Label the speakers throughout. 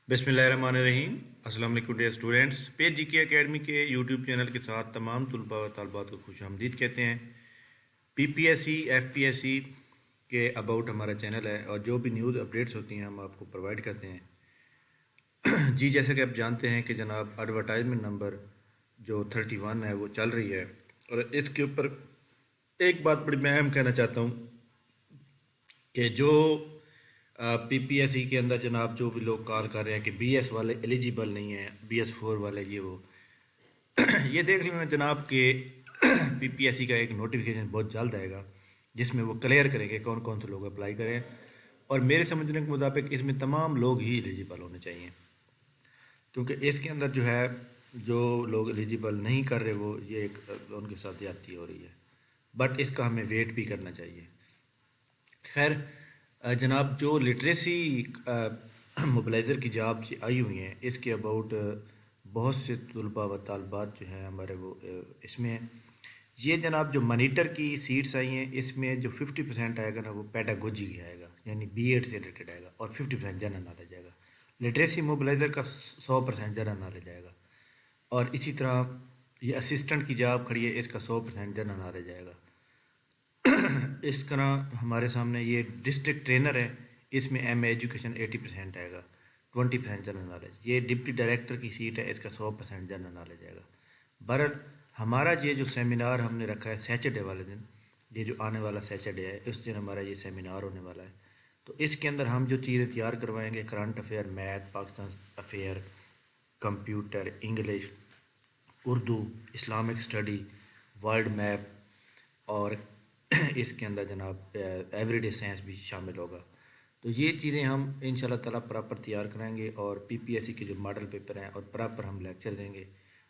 Speaker 1: बिस्मिल्लाहिर्रहमानिर्रहीम। अस्सलाम वालेकुम डियर स्टूडेंट्स। पेज जी के अकेडमी के यूट्यूब चैनल के साथ तमाम तलबा व तालबात को खुश आमदीद कहते हैं। पीपीएससी एफपीएससी के अबाउट हमारा चैनल है और जो भी न्यूज़ अपडेट्स होती हैं हम आपको प्रोवाइड करते हैं। जी जैसे कि आप जानते हैं कि जनाब एडवर्टाइजमेंट नंबर जो 31 है वो चल रही है और इसके ऊपर एक बात बड़ी मैं अहम कहना चाहता हूँ कि जो पीपीएससी के अंदर जनाब जो भी लोग कॉल कर रहे हैं कि बीएस वाले एलिजिबल नहीं हैं, BS4 वाले ये वो ये देख लेना जनाब कि पीपीएससी का एक नोटिफिकेशन बहुत जल्द आएगा जिसमें वो क्लियर करेंगे कौन कौन से लोग अप्लाई करें और मेरे समझने के मुताबिक इसमें तमाम लोग ही एलिजिबल होने चाहिए, क्योंकि इसके अंदर जो है जो लोग एलिजिबल नहीं कर रहे वो ये एक उनके साथ ज़्यादती हो रही है, बट इसका हमें वेट भी करना चाहिए। खैर जनाब जो लिटरेसी मोबलाइज़र की जॉब आई हुई हैं इसके अबाउट बहुत से तलबा व तालबात जो हैं हमारे वो इसमें हैं। ये जनाब जो मॉनिटर की सीट्स आई हैं इसमें जो 50% आएगा ना वो पेडागोजी की आएगा, यानी बीएड से रिलेटेड आएगा और 50% जनरल नॉलेज आएगा। लिटरेसी मोबलाइज़र का 100% जनरल नॉलेज आएगा और इसी तरह ये असिस्टेंट की जॉब खड़ी है इसका 100% जनरल नॉलेज आएगा। इस तरह हमारे सामने ये डिस्ट्रिक्ट ट्रेनर है, इसमें MA एजुकेशन 80% आएगा, 20% जनरल नॉलेज। ये डिप्टी डायरेक्टर की सीट है, इसका 100% जनरल नॉलेज आएगा। बहरहाल हमारा ये जो सेमिनार हमने रखा है सैटरडे वाले दिन, ये जो आने वाला सैटरडे है उस दिन हमारा ये सेमिनार होने वाला है। तो इसके अंदर हम जो चीज़ें तैयार करवाएंगे current affair, math, Pakistan affair, computer, English, Urdu, Islamic study, world map और इसके अंदर जनाब एवरीडे साइंस भी शामिल होगा। तो ये चीज़ें हम इंशाल्लाह ताला प्रॉपर तैयार कराएंगे और पीपीएससी के जो मॉडल पेपर हैं और प्रॉपर हम लेक्चर देंगे।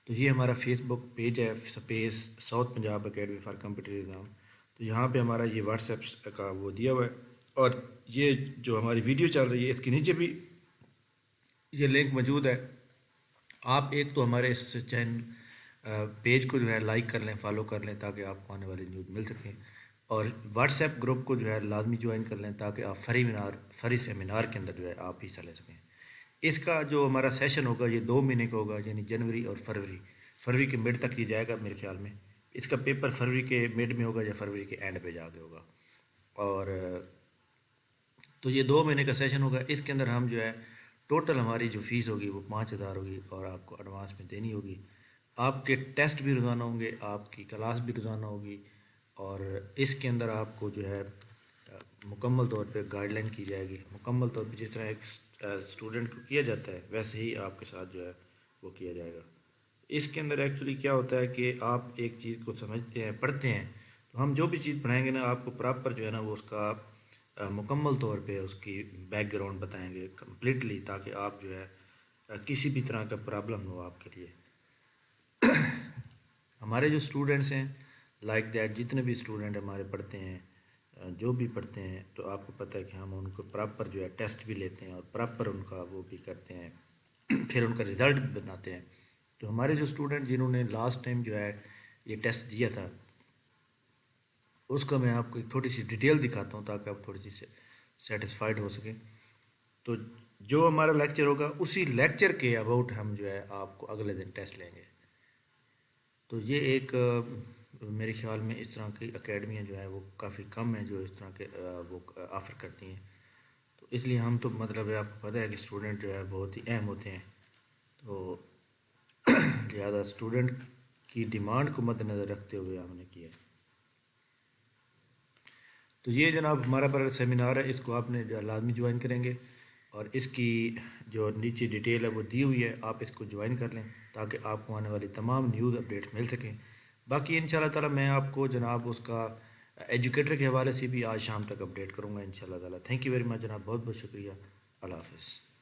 Speaker 1: तो ये हमारा फेसबुक पेज है space south Punjab academy for computer exam. तो यहाँ पे हमारा ये व्हाट्सएप का वो दिया हुआ है और ये जो हमारी वीडियो चल रही है इसके नीचे भी ये लिंक मौजूद है। आप एक तो हमारे इस चैनल पेज को जो है लाइक कर लें, फॉलो कर लें ताकि आपको आने वाली न्यूज़ मिल सकें और व्हाट्सएप ग्रुप को जो है लाजमी ज्वाइन कर लें ताकि आप फ्री सेमिनार के अंदर जो है आप हिस्सा ले सकें। इसका जो हमारा सेशन होगा ये 2 महीने का होगा, यानी जनवरी और फरवरी के मिड तक ये जाएगा मेरे ख्याल में। इसका पेपर फरवरी के मिड में होगा या फरवरी के एंड पे जाके होगा और तो ये 2 महीने का सेशन होगा। इसके अंदर हम जो है टोटल हमारी जो फ़ीस होगी वो 5,000 होगी और आपको एडवांस में देनी होगी। आपके टेस्ट भी रोज़ाना होंगे, आपकी क्लास भी रोज़ाना होगी और इसके अंदर आपको जो है मुकम्मल तौर पे गाइडलाइन की जाएगी। मुकम्मल तौर पे जिस तरह एक स्टूडेंट को किया जाता है वैसे ही आपके साथ जो है वो किया जाएगा। इसके अंदर एक्चुअली क्या होता है कि आप एक चीज़ को समझते हैं, पढ़ते हैं, तो हम जो भी चीज़ पढ़ाएंगे ना आपको प्रॉपर जो है ना वो उसका मुकम्मल तौर पे उसकी बैकग्राउंड बताएंगे कम्प्लीटली, ताकि आप जो है किसी भी तरह का प्रॉब्लम न हो आपके लिए। हमारे जो स्टूडेंट्स हैं लाइक दैट जितने भी स्टूडेंट हमारे पढ़ते हैं जो भी पढ़ते हैं तो आपको पता है कि हम उनको प्रॉपर जो है टेस्ट भी लेते हैं और प्रॉपर उनका वो भी करते हैं फिर उनका रिज़ल्ट भी बनाते हैं। तो हमारे जो स्टूडेंट जिन्होंने लास्ट टाइम जो है ये टेस्ट दिया था उसका मैं आपको एक थोड़ी सी डिटेल दिखाता हूँ ताकि आप थोड़ी सी सेटिस्फाइड हो सकें। तो जो हमारा लेक्चर होगा उसी लेक्चर के अबाउट हम जो है आपको अगले दिन टेस्ट लेंगे। तो ये एक मेरे ख्याल में इस तरह की अकेडमियाँ जो है वो काफ़ी कम हैं जो इस तरह के वो ऑफ़र करती हैं। तो इसलिए हम तो मतलब है आपको पता है कि स्टूडेंट जो है बहुत ही अहम होते हैं, तो ज़्यादा स्टूडेंट की डिमांड को मद्देनज़र रखते हुए हमने किया। तो ये जनाब हमारा पर सेमिनार है, इसको आपने लाजमी ज्वाइन करेंगे और इसकी जो नीचे डिटेल है वो दी हुई है, आप इसको ज्वाइन कर लें ताकि आपको आने वाली तमाम न्यूज़ अपडेट्स मिल सकें। बाकी इंशाल्लाह ताला मैं आपको जनाब उसका एजुकेटर के हवाले से भी आज शाम तक अपडेट करूँगा इंशाल्लाह ताला। थैंक यू वेरी मच जनाब, बहुत बहुत शुक्रिया। अल्लाह हाफ़िज़।